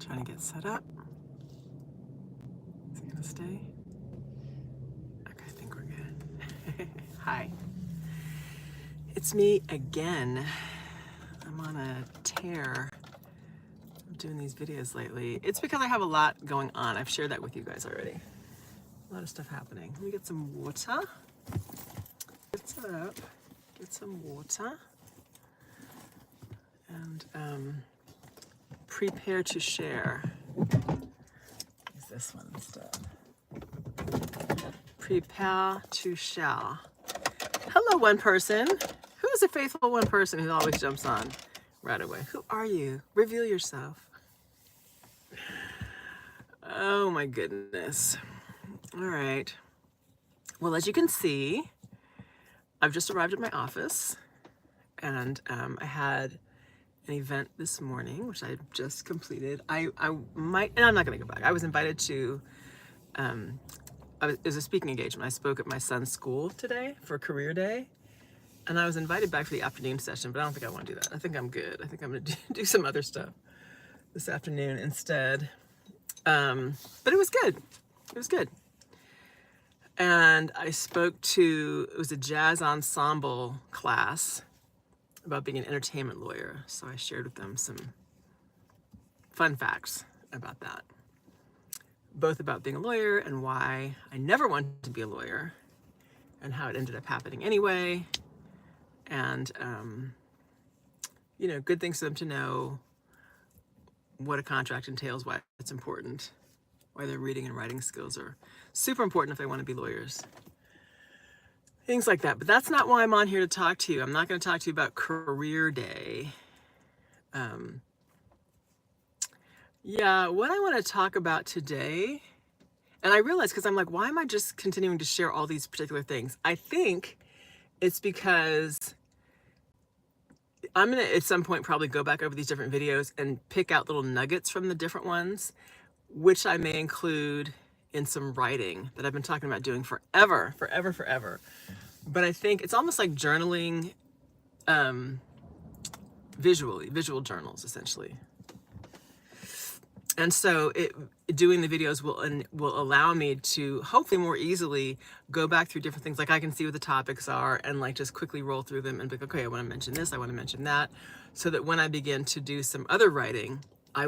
Trying to get set up. Is it gonna stay? Okay, I think we're good. Hi. It's me again. I'm on a tear. I'm doing these videos lately. It's because I have a lot going on. I've shared that with you guys already. A lot of stuff happening. Let me get some water. Get set up. Get some water. And prepare to share. Use this one instead. Prepare to share. Hello, one person. Who is a faithful one person who always jumps on right away? Who are you? Reveal yourself. Oh my goodness. All right. Well, as you can see, I've just arrived at my office, and I had an event this morning, which I just completed. I might, and I'm not going to go back. I was invited to, it was a speaking engagement. I spoke at my son's school today for career day, and I was invited back for the afternoon session, but I don't think I want to do that. I think I'm good. I think I'm going to do some other stuff this afternoon instead. But it was good. It was good. And I spoke to, it was a jazz ensemble class about being an entertainment lawyer. So I shared with them some fun facts about that, both about being a lawyer and why I never wanted to be a lawyer and how it ended up happening anyway. And, you know, good things for them to know, what a contract entails, why it's important, why their reading and writing skills are super important if they want to be lawyers. Things like that. But that's not why I'm on here to talk to you. I'm not going to talk to you about career day. Yeah, what I want to talk about today, and I realized, because I'm like, why am I just continuing to share all these particular things? I think it's because I'm going to, at some point, probably go back over these different videos and pick out little nuggets from the different ones, which I may include in some writing that I've been talking about doing forever. But I think it's almost like journaling visual journals, essentially. And so doing the videos will allow me to hopefully more easily go back through different things. Like I can see what the topics are and like just quickly roll through them and be like, okay, I want to mention this, I want to mention that, so that when I begin to do some other writing, I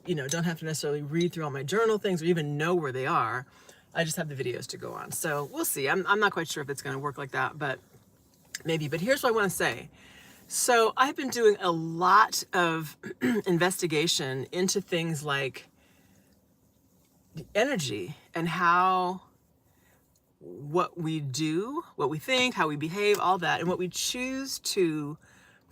you know, don't have to necessarily read through all my journal things or even know where they are. I just have the videos to go on. So we'll see. I'm not quite sure if it's going to work like that, but maybe. But here's what I want to say. So I've been doing a lot of investigation into things like energy and how what we do, what we think, how we behave, all that, and what we choose to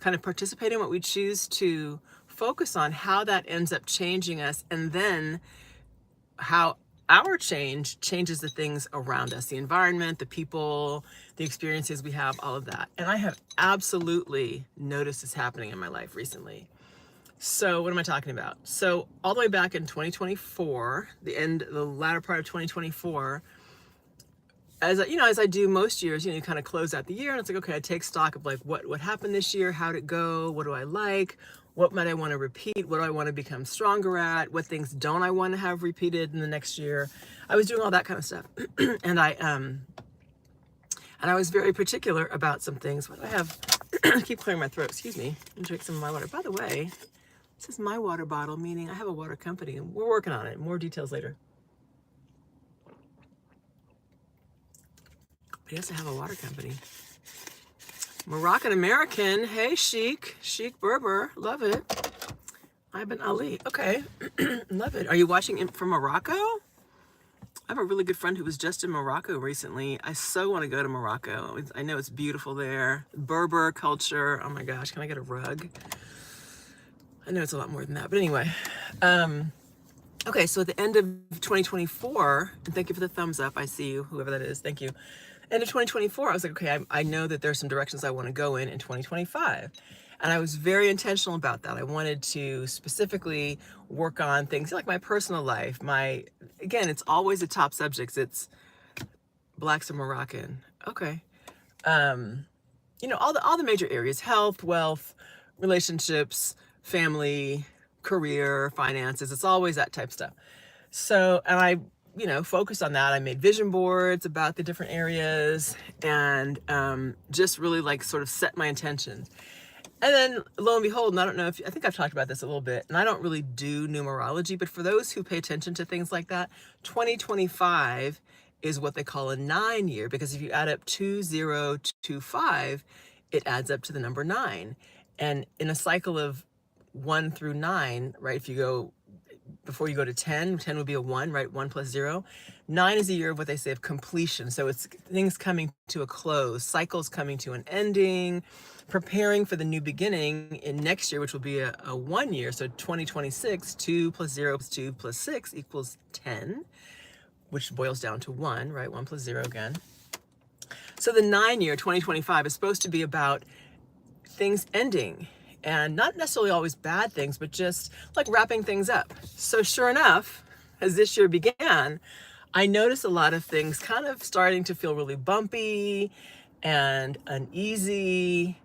kind of participate in, what we choose to focus on, how that ends up changing us, and then how our change changes the things around us, the environment, the people, the experiences we have, all of that. And I have absolutely noticed this happening in my life recently. So what am I talking about? So all the way back in 2024, the latter part of 2024, as I do most years, you kind of close out the year, and it's like, okay, I take stock of like what happened this year, how'd it go, what do I like, what might I want to repeat, what do I want to become stronger at, what things don't I want to have repeated in the next year. I was doing all that kind of stuff, and I was very particular about some things. What do I have? I keep clearing my throat. Excuse me. I'm drink some of my water. By the way, this is my water bottle, meaning I have a water company, and we're working on it. More details later. Yes, I have a water company. Moroccan American. Hey, Chic Berber. Love it. Ibn Ali. Okay. Love it. Are you watching it from Morocco? I have a really good friend who was just in Morocco recently. I so want to go to Morocco. I know it's beautiful there. Berber culture. Oh my gosh, can I get a rug? I know it's a lot more than that, but anyway. Okay, so at the end of 2024, and thank you for the thumbs up. I see you, whoever that is. Thank you. End of 2024, I was like, okay, I know that there's some directions I want to go in 2025. And I was very intentional about that. I wanted to specifically work on things like my personal life. Again, it's always the top subjects. It's Blacks and Moroccan. Okay. All the major areas: health, wealth, relationships, family, career, finances. It's always that type stuff. So, and I, focused on that. I made vision boards about the different areas and just really like sort of set my intentions. And then lo and behold, and I don't know if, I think I've talked about this a little bit, and I don't really do numerology, but for those who pay attention to things like that, 2025 is what they call a 9 year, because if you add up 2025, it adds up to the number 9. And in a cycle of 1 through 9, right, if you go before you go to 10, 10 would be a 1, right? 1 plus 0. 9 is a year of what they say of completion. So it's things coming to a close, cycles coming to an ending, preparing for the new beginning in next year, which will be a 1 year. So 2026, 2 plus 0 plus 2 plus 6 equals 10, which boils down to 1, right? 1 plus 0 again. So the 9 year, 2025, is supposed to be about things ending, and not necessarily always bad things, but just like wrapping things up. So sure enough, as this year began, I noticed a lot of things kind of starting to feel really bumpy and uneasy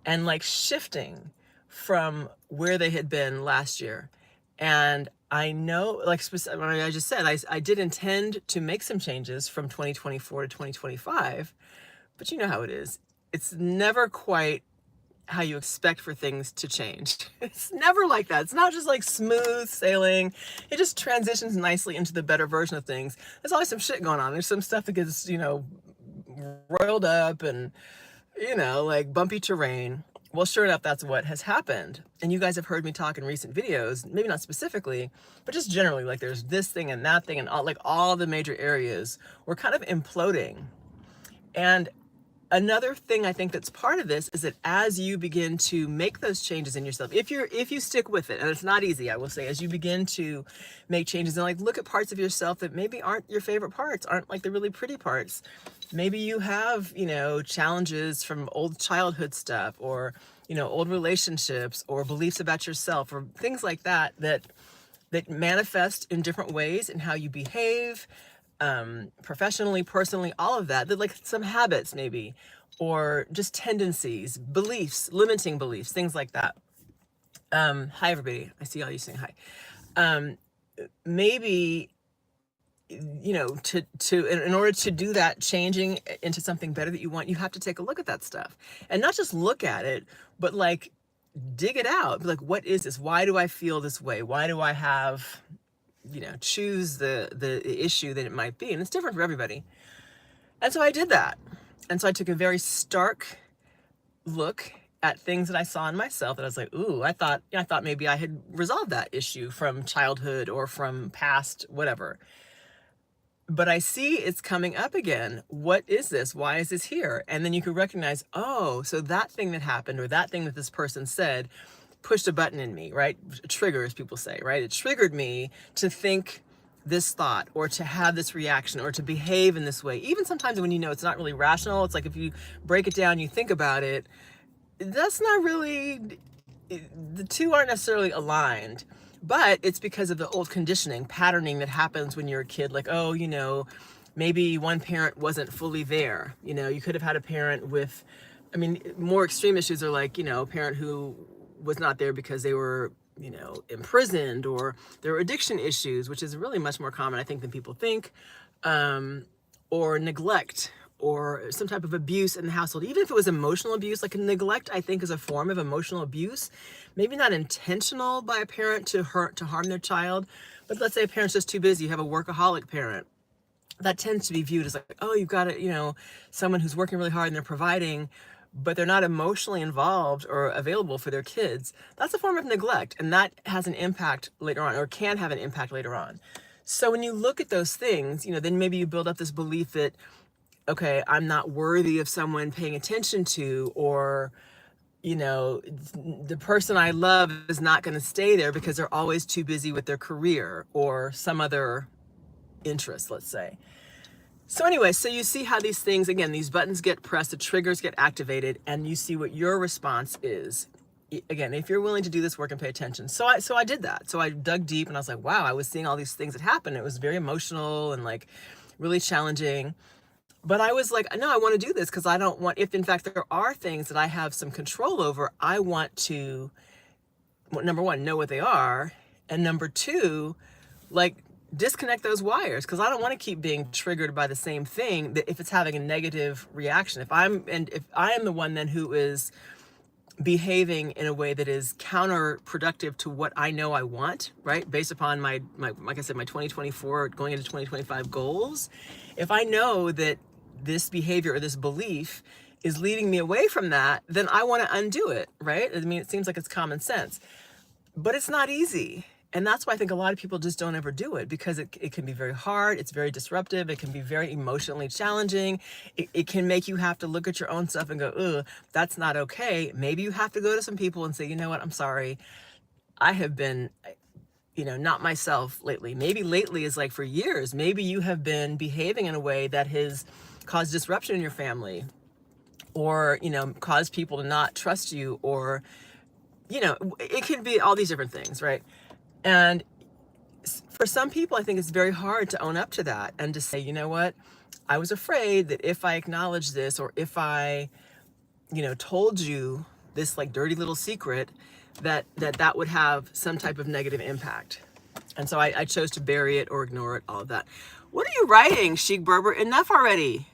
and like shifting from where they had been last year. And I know, like I just said, I did intend to make some changes from 2024 to 2025, but you know how it is. It's never quite how you expect for things to change. It's never like that. It's not just like smooth sailing. It just transitions nicely into the better version of things. There's always some shit going on. There's some stuff that gets, roiled up and, like bumpy terrain. Well, sure enough, that's what has happened. And you guys have heard me talk in recent videos, maybe not specifically, but just generally, like there's this thing and that thing and all the major areas were kind of imploding. And another thing I think that's part of this is that as you begin to make those changes in yourself, if you stick with it, and it's not easy, I will say, as you begin to make changes and like look at parts of yourself that maybe aren't your favorite parts, aren't like the really pretty parts. Maybe you have, challenges from old childhood stuff or, old relationships or beliefs about yourself or things like that manifest in different ways in how you behave, professionally, personally, all of that, like some habits maybe, or just tendencies, beliefs, limiting beliefs, things like that. Hi everybody. I see all you saying hi. Maybe, in order to do that, changing into something better that you want, you have to take a look at that stuff and not just look at it, but like dig it out. Like, what is this? Why do I feel this way? Why do I have, choose the issue that it might be? And it's different for everybody. And so I did that. And so I took a very stark look at things that I saw in myself that I was like, ooh, I thought maybe I had resolved that issue from childhood or from past, whatever. But I see it's coming up again. What is this? Why is this here? And then you can recognize, oh, so that thing that happened or that thing that this person said pushed a button in me, right? Trigger, as people say, right? It triggered me to think this thought or to have this reaction or to behave in this way. Even sometimes when it's not really rational, it's like if you break it down, you think about it, that's not really, the two aren't necessarily aligned. But it's because of the old conditioning, patterning that happens when you're a kid. Like, oh, maybe one parent wasn't fully there. You could have had a parent with, more extreme issues are like, a parent who was not there because they were, imprisoned, or there were addiction issues, which is really much more common, I think, than people think, or neglect, or some type of abuse in the household. Even if it was emotional abuse, like neglect, I think is a form of emotional abuse, maybe not intentional by a parent to harm their child, but let's say a parent's just too busy. You have a workaholic parent. That tends to be viewed as like, oh, you've got someone who's working really hard and they're providing, but they're not emotionally involved or available for their kids. That's a form of neglect, and that has an impact later on, or can have an impact later on. So when you look at those things, then maybe you build up this belief that, okay, I'm not worthy of someone paying attention to, or, the person I love is not going to stay there because they're always too busy with their career or some other interest, let's say. So anyway, so you see how these things, again, these buttons get pressed, the triggers get activated, and you see what your response is. Again, if you're willing to do this work and pay attention. So I did that. So I dug deep and I was like, wow, I was seeing all these things that happened. It was very emotional and like really challenging. But I was like, no, I want to do this because I don't want, if in fact there are things that I have some control over, I want to number one, know what they are, and number two, like, disconnect those wires, because I don't want to keep being triggered by the same thing that if it's having a negative reaction. If I am the one then who is behaving in a way that is counterproductive to what I know I want, right? Based upon my like I said, my 2024 going into 2025 goals. If I know that this behavior or this belief is leading me away from that, then I want to undo it, right? I mean, it seems like it's common sense, but it's not easy. And that's why I think a lot of people just don't ever do it, because it can be very hard. It's very disruptive. It can be very emotionally challenging. It can make you have to look at your own stuff and go, ugh, that's not okay. Maybe you have to go to some people and say, you know what, I'm sorry. I have been, not myself lately. Maybe lately is like for years. Maybe you have been behaving in a way that has caused disruption in your family, or, caused people to not trust you, or, it can be all these different things, right? And for some people, I think it's very hard to own up to that and to say, you know what, I was afraid that if I acknowledged this, or if I, told you this like dirty little secret, that would have some type of negative impact. And so I chose to bury it or ignore it, all of that. What are you writing, Chic Berber? Enough already.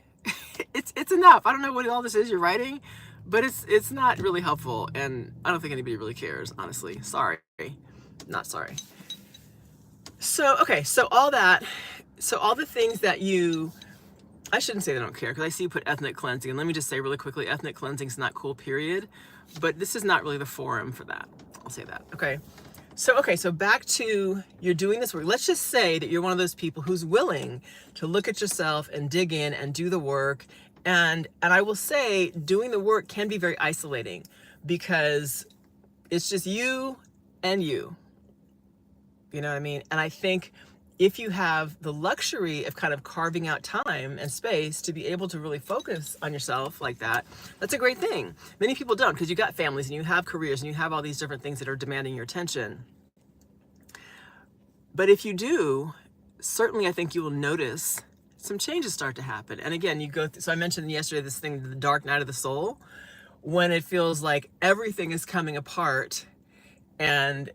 It's enough. I don't know what all this is you're writing, but it's not really helpful, and I don't think anybody really cares, honestly. Sorry. Not sorry. So, okay, so all the things that I shouldn't say they don't care, because I see you put ethnic cleansing, and let me just say really quickly, ethnic cleansing is not cool, period, but this is not really the forum for that. I'll say that, okay? So back to, you're doing this work. Let's just say that you're one of those people who's willing to look at yourself and dig in and do the work, and I will say doing the work can be very isolating, because it's just you and you. You know what I mean? And I think if you have the luxury of kind of carving out time and space to be able to really focus on yourself like that, that's a great thing. Many people don't, because you got families and you have careers and you have all these different things that are demanding your attention. But if you do, certainly I think you will notice some changes start to happen. And again, you go through, so I mentioned yesterday this thing, the dark night of the soul, when it feels like everything is coming apart and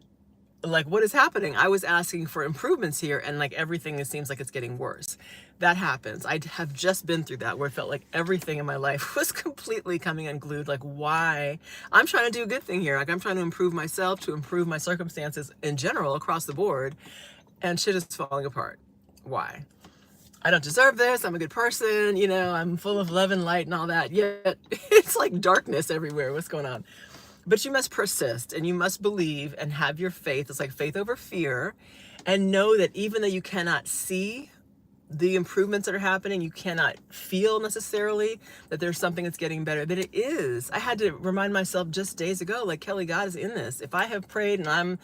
like, what is happening? I was asking for improvements here, and like everything, it seems like it's getting worse. That happens. I have just been through that, where it felt like everything in my life was completely coming unglued. Like, why? I'm trying to do a good thing here. Like, I'm trying to improve myself, to improve my circumstances in general across the board, and shit is falling apart. Why? I don't deserve this. I'm a good person. I'm full of love and light and all that. Yet it's like darkness everywhere. What's going on? But you must persist, and you must believe and have your faith. It's like faith over fear, and know that even though you cannot see the improvements that are happening, you cannot feel necessarily that there's something that's getting better, that it is. I had to remind myself just days ago, like, Kelly, God is in this. If I have prayed and I'm,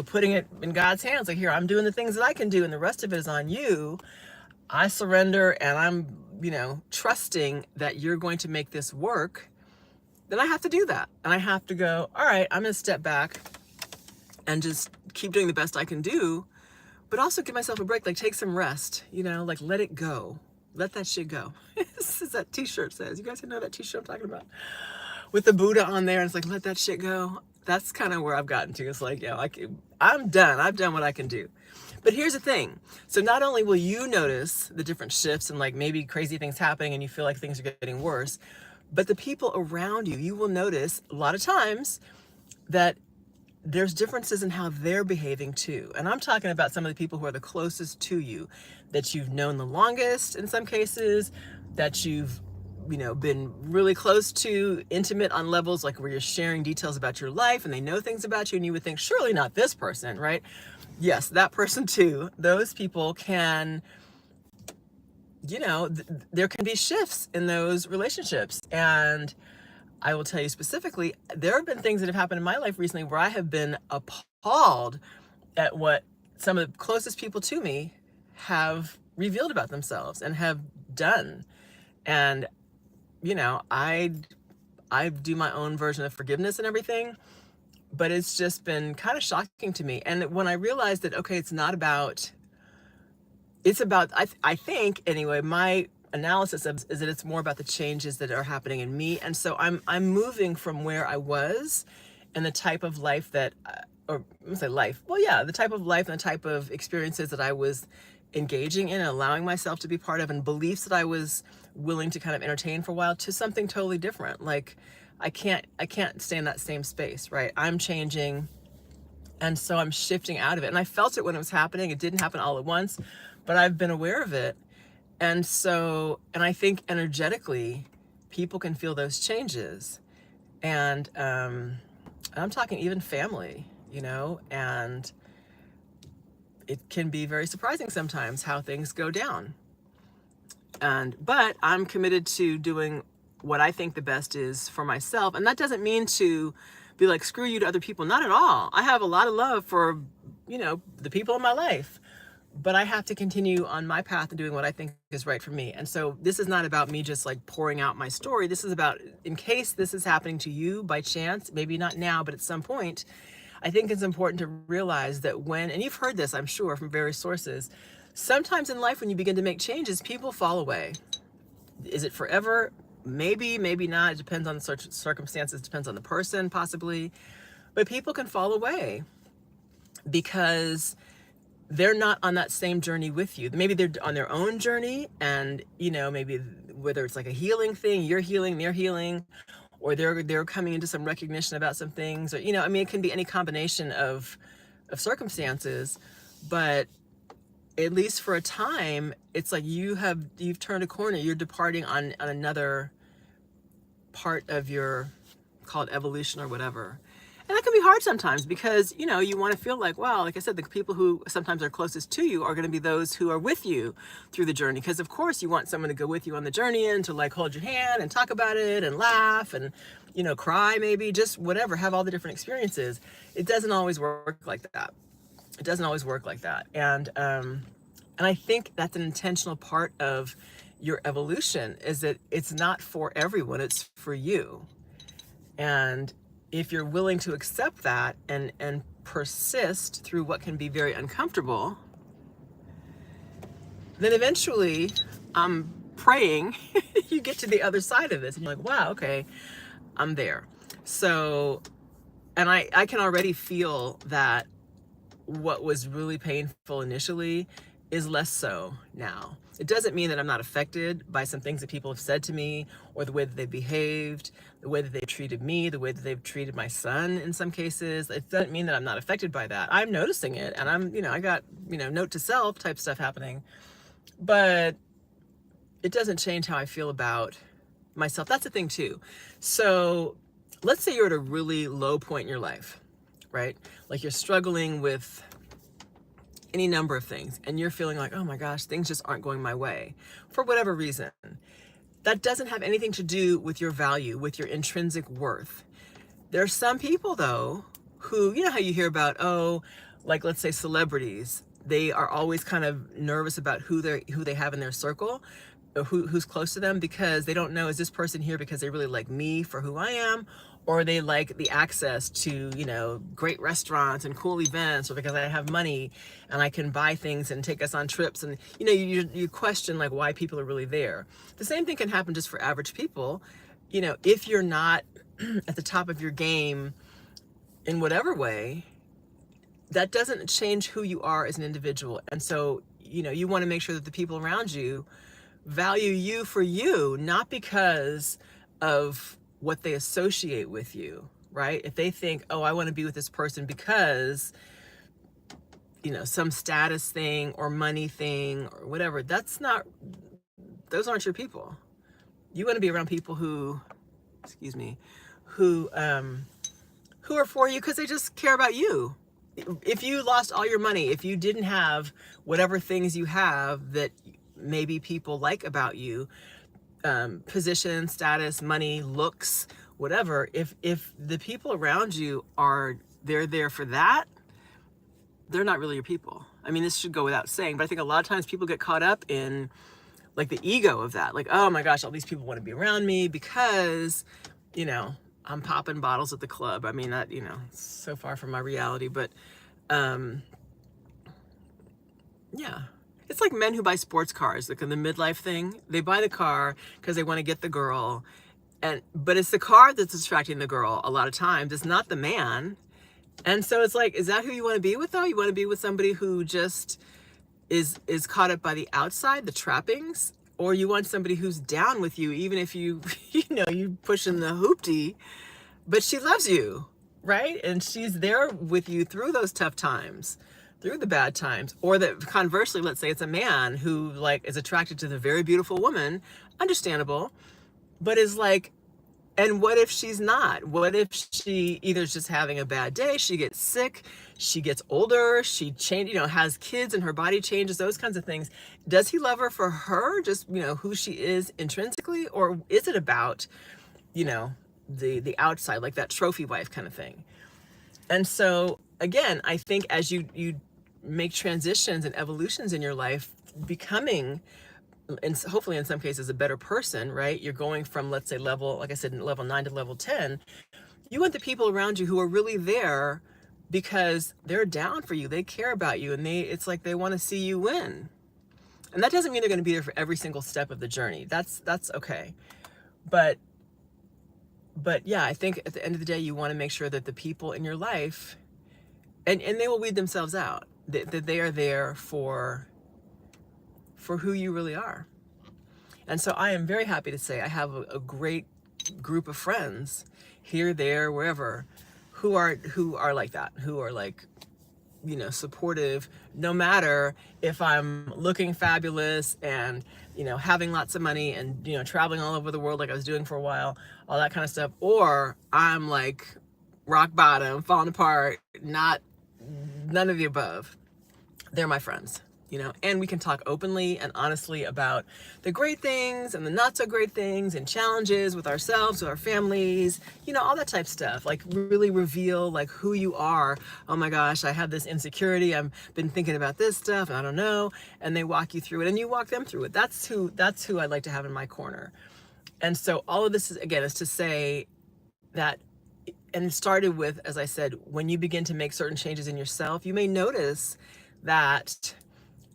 putting it in God's hands, like, here, I'm doing the things that I can do, and the rest of it is on you. I surrender, and I'm, trusting that you're going to make this work. Then I have to do that. And I have to go, all right, I'm going to step back and just keep doing the best I can do, but also give myself a break, like take some rest, like let it go. Let that shit go. This is that t-shirt says. You guys know that t-shirt I'm talking about? With the Buddha on there, and it's like, let that shit go. That's kind of where I've gotten to. It's like, like, I'm done. I've done what I can do. But here's the thing. So not only will you notice the different shifts and like maybe crazy things happening and you feel like things are getting worse, but the people around you, you will notice a lot of times that there's differences in how they're behaving too. And I'm talking about some of the people who are the closest to you, that you've known the longest in some cases, that you've, been really close to, intimate on levels like where you're sharing details about your life and they know things about you, and you would think, surely not this person, right? Yes, that person too. Those people can, there can be shifts in those relationships. And I will tell you specifically, there have been things that have happened in my life recently where I have been appalled at what some of the closest people to me have revealed about themselves and have done. And, I do my own version of forgiveness and everything, but it's just been kind of shocking to me. And when I realized that, okay, it's about, I think anyway, my analysis is that it's more about the changes that are happening in me. And so I'm moving from where I was and the type of life that, or I'm gonna say life, well, yeah, the type of life and the type of experiences that I was engaging in and allowing myself to be part of, and beliefs that I was willing to kind of entertain for a while, to something totally different. Like I can't stay in that same space, right? I'm changing, and so I'm shifting out of it. And I felt it when it was happening. It didn't happen all at once, but I've been aware of it. And so, and I think energetically, people can feel those changes. And I'm talking even family, and it can be very surprising sometimes how things go down. But I'm committed to doing what I think the best is for myself. And that doesn't mean to be like, screw you to other people. Not at all. I have a lot of love for, the people in my life. But I have to continue on my path and doing what I think is right for me. And so this is not about me just like pouring out my story. This is about, in case this is happening to you by chance, maybe not now, but at some point, I think it's important to realize that and you've heard this, I'm sure, from various sources, sometimes in life when you begin to make changes, people fall away. Is it forever? Maybe, maybe not. It depends on the circumstances, depends on the person, possibly. But people can fall away because they're not on that same journey with you. Maybe they're on their own journey, and maybe whether it's like a healing thing, you're healing, they're healing, or they're coming into some recognition about some things, or it can be any combination of circumstances. But at least for a time, it's like you've turned a corner. You're departing on another part of your, call it evolution or whatever. And that can be hard sometimes because, you want to feel like, wow, like I said, the people who sometimes are closest to you are going to be those who are with you through the journey. Because of course you want someone to go with you on the journey and to like hold your hand and talk about it and laugh and, cry, maybe just whatever, have all the different experiences. It doesn't always work like that. It doesn't always work like that. And I think that's an intentional part of your evolution, is that it's not for everyone, it's for you. And if you're willing to accept that and persist through what can be very uncomfortable, then eventually I'm praying you get to the other side of this and you're like, wow, okay, I'm there. So, and I can already feel that what was really painful initially is less so now. It doesn't mean that I'm not affected by some things that people have said to me, or the way that they behaved, the way that they've treated me, the way that they've treated my son in some cases. It doesn't mean that I'm not affected by that. I'm noticing it, and I got, note to self type stuff happening. But it doesn't change how I feel about myself. That's the thing too. So let's say you're at a really low point in your life, right? Like you're struggling with any number of things and you're feeling like, oh my gosh, things just aren't going my way for whatever reason. That doesn't have anything to do with your value, with your intrinsic worth. There are some people though who, how you hear about, like let's say celebrities, they are always kind of nervous about who they have in their circle, or who's close to them, because they don't know, is this person here because they really like me for who I am, or they like the access to, great restaurants and cool events, or because I have money and I can buy things and take us on trips. And, you question like why people are really there. The same thing can happen just for average people. If you're not at the top of your game in whatever way, that doesn't change who you are as an individual. And so, you want to make sure that the people around you value you for you, not because of what they associate with you, right? If they think, oh, I want to be with this person because, some status thing or money thing or whatever, those aren't your people. You want to be around people who are for you because they just care about you. If you lost all your money, if you didn't have whatever things you have that maybe people like about you, position, status, money, looks, whatever, if the people around you they're there for that, they're not really your people. I mean, this should go without saying, but I think a lot of times people get caught up in like the ego of that. Like, oh my gosh, all these people want to be around me because, I'm popping bottles at the club. I mean, that, it's so far from my reality, but, yeah. It's like men who buy sports cars, like in the midlife thing. They buy the car because they want to get the girl, But it's the car that's attracting the girl a lot of times. It's not the man. And so it's like, is that who you want to be with though? You want to be with somebody who just is caught up by the outside, the trappings, or you want somebody who's down with you, even if you, you pushing the hoopty, but she loves you, right? And she's there with you through those tough times, through the bad times. Or that conversely, let's say it's a man who like is attracted to the very beautiful woman, understandable, but is like, and what if she's not? What if she either is just having a bad day, she gets sick, she gets older, she has kids and her body changes, those kinds of things. Does he love her for her, just, who she is intrinsically? Or is it about, the outside, like that trophy wife kind of thing? And so, again, I think as you make transitions and evolutions in your life, becoming, and hopefully in some cases a better person, right? You're going from, let's say, like I said, level 9 to level 10. You want the people around you who are really there because they're down for you. They care about you, and it's like they want to see you win. And that doesn't mean they're going to be there for every single step of the journey. That's okay. But yeah, I think at the end of the day, you want to make sure that the people in your life, and they will weed themselves out, that they are there for who you really are. And so I am very happy to say I have a great group of friends here, there, wherever, who are like that, who are like, supportive, no matter if I'm looking fabulous and, having lots of money and, traveling all over the world like I was doing for a while, all that kind of stuff, or I'm like rock bottom, falling apart, none of the above. They're my friends. And we can talk openly and honestly about the great things and the not so great things and challenges with ourselves, with our families, all that type of stuff. Like really reveal like who you are. Oh my gosh, I have this insecurity. I've been thinking about this stuff and I don't know. And they walk you through it and you walk them through it. That's who I'd like to have in my corner. And so all of this is to say that, and it started with, as I said, when you begin to make certain changes in yourself, you may notice that,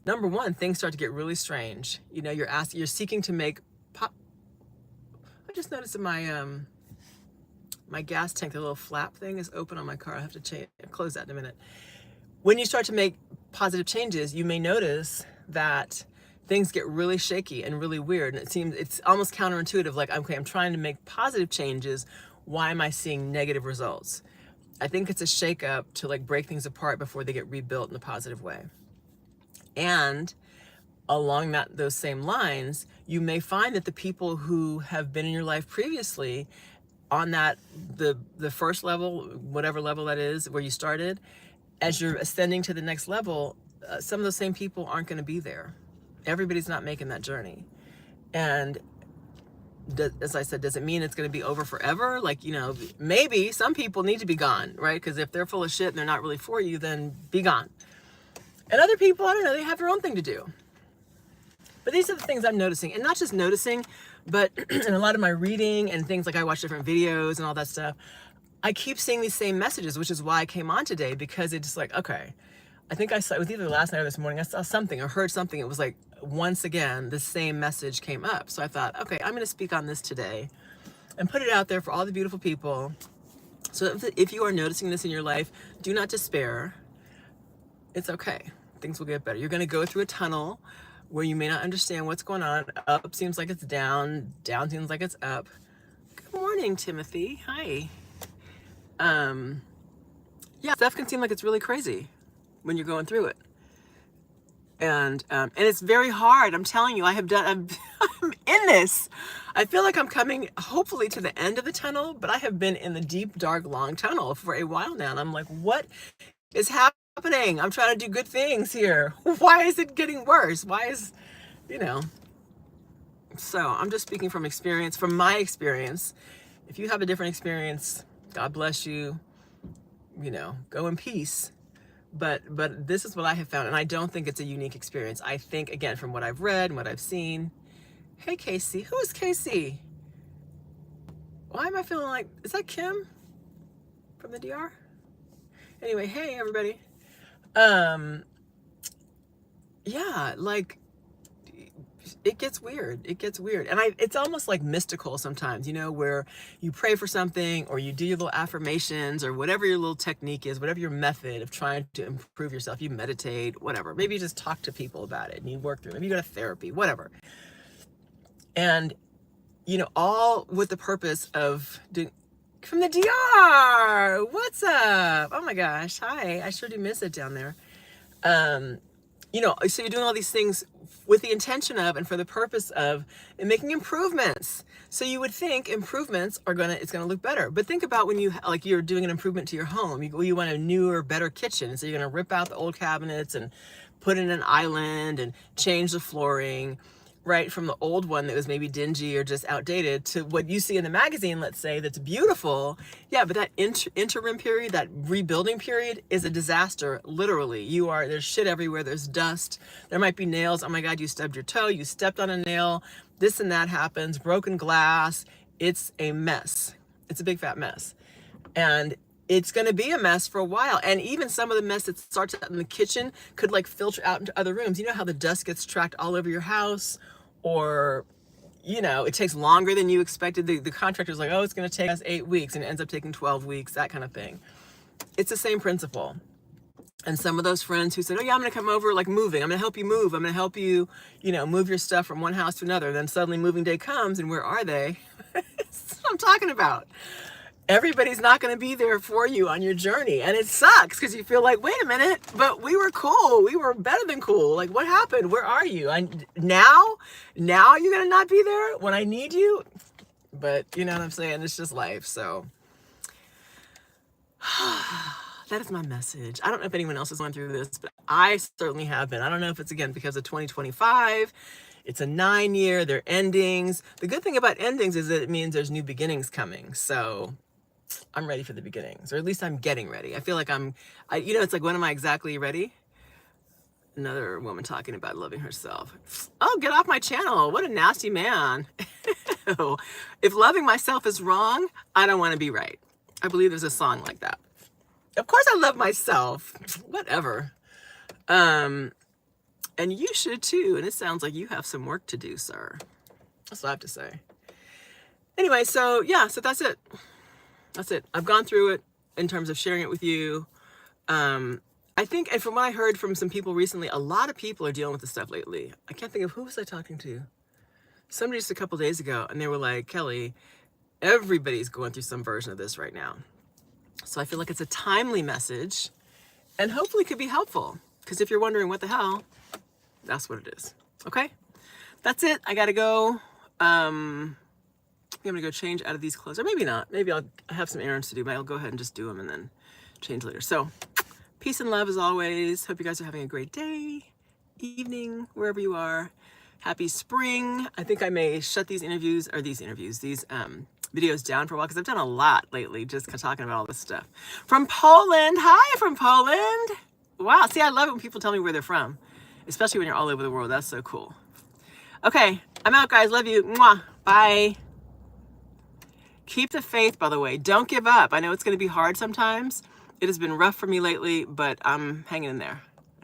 number one, things start to get really strange. You're seeking to make I just noticed that my gas tank, the little flap thing is open on my car. I have to close that in a minute. When you start to make positive changes, you may notice that things get really shaky and really weird. And it's almost counterintuitive. Like, okay, I'm trying to make positive changes. Why am I seeing negative results? I think it's a shakeup to like break things apart before they get rebuilt in a positive way. And along those same lines, you may find that the people who have been in your life previously on the first level, whatever level that is, where you started, as you're ascending to the next level, some of those same people aren't going to be there. Everybody's not making that journey. And as I said, does it mean it's going to be over forever? Like, maybe some people need to be gone, right? Because if they're full of shit and they're not really for you, then be gone. And other people, I don't know, they have their own thing to do. But these are the things I'm noticing. And not just noticing, but in a lot of my reading and things, like I watch different videos and all that stuff, I keep seeing these same messages, which is why I came on today, because it's like, okay, I think I saw, it was either last night or this morning, I saw something or heard something. It was like, once again, the same message came up. So I thought, okay, I'm going to speak on this today and put it out there for all the beautiful people. So if you are noticing this in your life, do not despair. It's okay. Things will get better. You're going to go through a tunnel where you may not understand what's going on. Up seems like it's down. Down seems like it's up. Good morning, Timothy. Hi. Yeah, stuff can seem like it's really crazy when you're going through it. And it's very hard. I'm telling you, I'm in this. I feel like I'm coming, hopefully, to the end of the tunnel, but I have been in the deep, dark, long tunnel for a while now. And I'm like, what is happening? I'm trying to do good things here. Why is it getting worse? Why is, so I'm just speaking from experience, from my experience. If you have a different experience, God bless you, go in peace. But this is what I have found, and I don't think it's a unique experience. I think, again, from what I've read and what I've seen. Hey, Casey. Who is Casey? Why am I feeling like, is that Kim from the DR? Anyway, hey, everybody. Yeah, like, it gets weird. It gets weird. And it's almost like mystical sometimes, you know, where you pray for something or you do your little affirmations or whatever your little technique is, whatever your method of trying to improve yourself. You meditate, whatever. Maybe you just talk to people about it and you work through it. Maybe you go to therapy, whatever. And, you know, all with the purpose of doing, from the DR, what's up? Oh my gosh, hi. I sure do miss it down there. You know, so you're doing all these things with the intention of and for the purpose of making improvements. So you would think improvements are it's gonna look better. But think about when you're doing an improvement to your home. You want a newer, better kitchen. So you're gonna rip out the old cabinets and put in an island and change the flooring, right, from the old one that was maybe dingy or just outdated to what you see in the magazine, let's say, that's beautiful. Yeah, but that interim period, that rebuilding period is a disaster, literally. There's shit everywhere, there's dust, there might be nails. Oh my God, you stubbed your toe, you stepped on a nail, this and that happens, broken glass. It's a mess. It's a big fat mess. And it's going to be a mess for a while. And even some of the mess that starts out in the kitchen could like filter out into other rooms. You know how the dust gets tracked all over your house, or, you know, it takes longer than you expected. The contractor's like, oh, it's going to take us 8 weeks and it ends up taking 12 weeks, that kind of thing. It's the same principle. And some of those friends who said, oh yeah, I'm going to come over, like moving, I'm going to help you move, I'm going to help you, you know, move your stuff from one house to another. Then suddenly moving day comes and where are they? That's what I'm talking about. Everybody's not going to be there for you on your journey. And it sucks because you feel like, wait a minute, but we were cool. We were better than cool. Like, what happened? Where are you? Now you're going to not be there when I need you? But you know what I'm saying? It's just life. So that is my message. I don't know if anyone else has gone through this, but I certainly have been. I don't know if it's, again, because of 2025. It's a 9-year, they're endings. The good thing about endings is that it means there's new beginnings coming. So I'm ready for the beginnings, or at least I'm getting ready. I feel like you know, it's like, when am I exactly ready? Another woman talking about loving herself. Oh, get off my channel. What a nasty man. If loving myself is wrong, I don't want to be right. I believe there's a song like that. Of course I love myself. Whatever. And you should too. And it sounds like you have some work to do, sir. That's what I have to say. Anyway, so yeah, so that's it. That's it. I've gone through it in terms of sharing it with you. I think, and from what I heard from some people recently, a lot of people are dealing with this stuff lately. I can't think of, who was I talking to? Somebody just a couple days ago, and they were like, Kelly, everybody's going through some version of this right now. So I feel like it's a timely message and hopefully could be helpful. Because if you're wondering what the hell, that's what it is. Okay? That's it. I gotta go. I'm gonna go change out of these clothes, or maybe not. Maybe I have some errands to do, but I'll go ahead and just do them and then change later. So peace and love as always. Hope you guys are having a great day, evening, wherever you are. Happy spring. I think I may shut these videos down for a while, because I've done a lot lately just talking about all this stuff. From Poland. Hi, from Poland. Wow. See, I love it when people tell me where they're from, especially when you're all over the world. That's so cool. Okay, I'm out, guys. Love you. Mwah. Bye. Keep the faith, by the way. Don't give up. I know it's going to be hard sometimes. It has been rough for me lately, but I'm hanging in there.